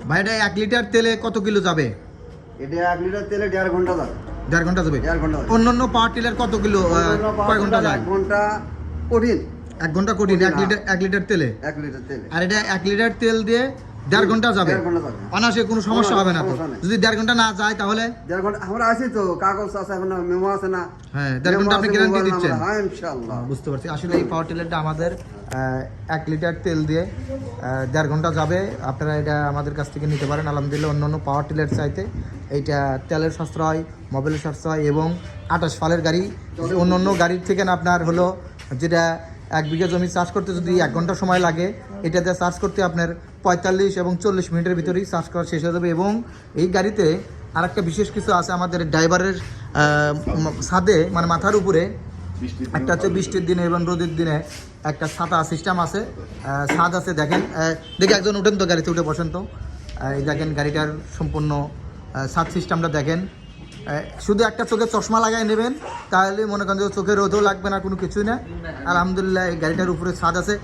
ভাই এটা 1 লিটার তেলে কত কিলো যাবে? এটা 1 লিটার তেলে 1.5 ঘন্টা যাবে। 1.5 ঘন্টা যাবে। 1.5 ঘন্টা। অন্যান্য পাওয়ার টিলার কত কিলো কয় ঘন্টা যায়? 1 ঘন্টা কঠিন। 1 ঘন্টা কঠিন 1 লিটার তেলে। 1 লিটার তেলে। আর এটা 1 লিটার তেল দিয়ে 1.5 ঘন্টা যাবে। 1.5 ঘন্টা যাবে। অনাসে কোনো সমস্যা হবে না তো। যদি 1.5 ঘন্টা না যায় তাহলে 1.5 ঘন্টা আমরা আছি তো, কাগজ আছে, এখন মেমো আছে না। হ্যাঁ 1.5 ঘন্টা আপনি গ্যারান্টি দিচ্ছেন। হ্যাঁ ইনশাআল্লাহ। বুঝতে পারছি। আসলে এই পাওয়ার টিলারটা আমাদের 1 লিটার তেল দিয়ে 1.5 ঘন্টা যাবে। আপনারা এটা আমাদের কাছ থেকে নিতে পারেন। আলহামদুলিল্লাহ অন্যান্য পাওয়ার টিলার চাইতে এইটা তেলের সাশ্রয়, মোবাইলের সাশ্রয় এবং 28 ফালের গাড়ি। অন্যান্য গাড়ির থেকে না আপনার হলো যেটা 1 বিঘা জমি চাষ করতে যদি 1 ঘন্টা সময় লাগে, এটাতে চার্জ করতে আপনার 45 এবং 40 মিনিটের ভিতরেই চার্জ করা শেষ হয়ে যাবে। এবং এই গাড়িতে আরেকটা বিশেষ কিছু আছে, আমাদের ড্রাইভারের ছাদে মানে মাথার উপরে একটা হচ্ছে বৃষ্টির দিনে এবং রোদের দিনে একটা ছাতা সিস্টেম আছে, ছাদ আছে। দেখেন দেখে একজন উঠেন তো, গাড়িতে উঠে বসেন তো। এই দেখেন গাড়িটার সম্পূর্ণ ছাদ সিস্টেমটা দেখেন। শুধু একটা চোখে চশমা লাগাই নেবেন, তাহলে মনে করেন যে চোখে রোদও লাগবে না, কোনো কিছুই না। আলহামদুলিল্লাহ এই গাড়িটার উপরে ছাদ আছে।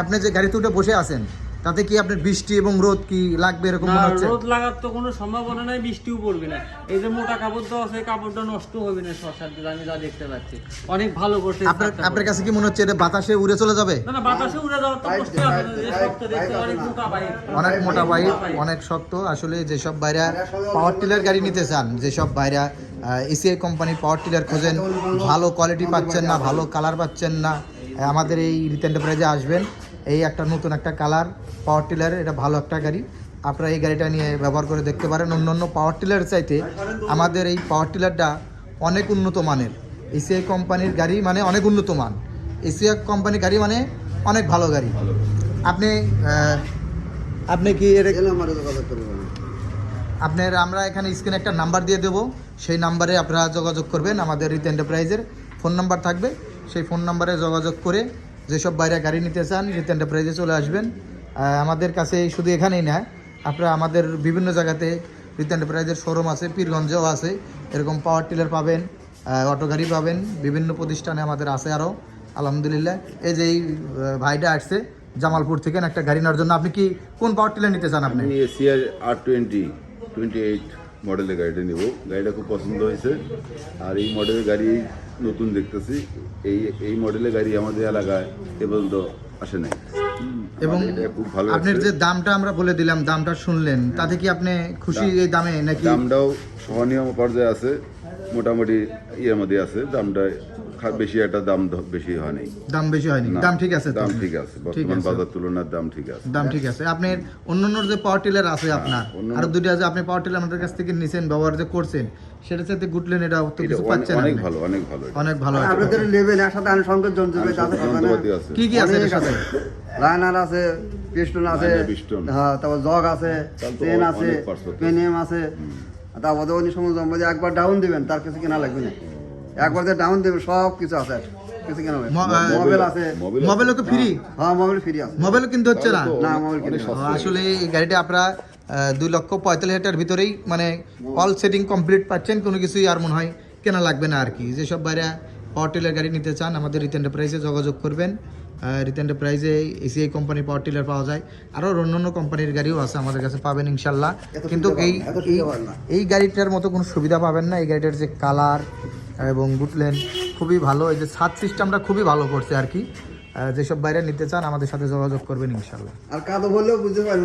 আপনি যে গাড়িতে উঠে বসে আছেন তাতে কি আপনার বৃষ্টি এবং রোদ কি লাগবে এরকম মনে হচ্ছে? রোদ লাগার তো কোনো সম্ভাবনা নাই, বৃষ্টিও পড়বে না। এই যে মোটা কাপড় তো আছে, কাপড়টা নষ্ট হবে না শর্টসার দিয়ে, আমি যা দেখতে পাচ্ছি অনেক ভালো করছে। আপনার কাছে কি মনে হচ্ছে এটা বাতাসে উড়ে চলে যাবে? না বাতাসে উড়ে যাওয়ার তো প্রশ্ন আসে না, যে শক্ত দেখতে অনেক মোটা বাইক, অনেক মোটা বাইক, অনেক শক্ত। আসলে যেসব ভাইরা পাওয়ার টিলার গাড়ি নিতে চান, যেসব ভাইরা এসিআই কোম্পানির পাওয়ার টিলার খোঁজেন, ভালো কোয়ালিটি পাচ্ছেন না, ভালো কালার পাচ্ছেন না, আমাদের এই রিত এন্টারপ্রাইজে আসবেন। এই একটা নতুন একটা কালার পাওয়ার টিলারের, এটা ভালো একটা গাড়ি। আপনারা এই গাড়িটা নিয়ে ব্যবহার করে দেখতে পারেন। অন্যান্য পাওয়ার টিলারের চাইতে আমাদের এই পাওয়ার টিলারটা অনেক উন্নত মানের। এসিআই কোম্পানির গাড়ি মানে অনেক উন্নত মান, এসিআই কোম্পানির গাড়ি মানে অনেক ভালো গাড়ি। আপনি কি আপনার আমরা এখানে স্ক্রিনে একটা নাম্বার দিয়ে দেবো, সেই নাম্বারে আপনারা যোগাযোগ করবেন। আমাদের রিত এন্টারপ্রাইজের ফোন নাম্বার থাকবে, সেই ফোন নাম্বারে যোগাযোগ করে যেসব বাইরে গাড়ি নিতে চান রিত এন্টারপ্রাইজে চলে আসবেন। আমাদের কাছে শুধু এখানেই না, আপনারা আমাদের বিভিন্ন জায়গাতে রিত এন্টারপ্রাইজের শোরুম আছে, পীরগঞ্জেও আছে। এরকম পাওয়ার টিলার পাবেন, অটো গাড়ি পাবেন, বিভিন্ন প্রতিষ্ঠানে আমাদের আছে আরও। আলহামদুলিল্লাহ এই যে এই ভাইটা আসছে জামালপুর থেকে একটা গাড়ি নেওয়ার জন্য। আপনি কি কোন পাওয়ার টিলার নিতে চান? আপনি এসিআর R28 মডেলের গাড়িটা নিব। গাড়িটা খুব পছন্দ হয়েছে, আর এই মডেলের গাড়ি নতুন দেখতেছি। এই মডেলের গাড়ি আমাদের এলাকায় এ পর্যন্ত আসে নাই, এবং খুব ভালো। আপনার যে দামটা আমরা বলে দিলাম, দামটা শুনলেন, তাতে কি আপনি খুশি এই দামে নাকি? দামটাও সহনীয় পর্যায়ে আছে, মোটামুটি ইয়ের মধ্যে আছে। দামটা বেশি একটা দাম বেশি হয় নাই। দাম বেশি হয়নি, দাম ঠিক আছে? দাম ঠিক আছে, বর্তমান বাজার তুলনার দাম ঠিক আছে। দাম ঠিক আছে। আপনার অন্যান্য যে পাওয়ার টিলার আছে আপনার আর দুটো আছে, আপনি পাওয়ার টিলার আমাদের কাছ থেকে নিছেন, ব্যবহার যে করছেন, সেটার সাথে গুডলেন এটা তো কিছু পাচ্ছেন? অনেক ভালো, অনেক ভালো, অনেক ভালো। আপনাদের লেভেল একসাথে আনুষঙ্গিক যন্ত্রপাতি আছে। কি কি আছে এর সাথে? লাইনার আছে, পিস্টন আছে, হ্যাঁ, তারপর জগ আছে, চেন আছে, পেনিয়াম আছে। তারপর অন্য সময় একবার ডাউন দিবেন, তার কিছু কেনা লাগবে না। একবার যে ডাউন দিবেন সব কিছু আছে, কিছু কেনা লাগবে। মোবাইল আছে, মোবাইলও তো ফ্রি? হ্যাঁ মোবাইল ফ্রি আছে। মোবাইলও কিনতে হচ্ছে না? না মোবাইল কিনে। আসলে এই গাড়িটা আপনারা 2,45,000 ভিতরেই মানে অল সেটিং কমপ্লিট পাচ্ছেন, কোনো কিছুই আর মনে হয় কেনা লাগবে না আর কি। যেসব বাইরে পাওয়ার টিলার গাড়ি নিতে চান আমাদের রিত এন্টারপ্রাইজে যোগাযোগ করবেন। রিত এন্টারপ্রাইজে এসিআই কোম্পানির পাওয়ার টিলার পাওয়া যায়, আরও অন্যান্য কোম্পানির গাড়িও আছে আমাদের কাছে, পাবেন ইনশাল্লাহ। কিন্তু এই গাড়িটার মতো কোনো সুবিধা পাবেন না। এই গাড়িটার যে কালার এবং গুডলেন খুবই ভালো, এই যে ছাদ সিস্টেমটা খুবই ভালো করছে আর কি। যেসব বাইরে নিতে চান আমাদের সাথে যোগাযোগ করবেন ইনশাল্লাহ। আর কাদো বললেও বুঝতে পারবেন।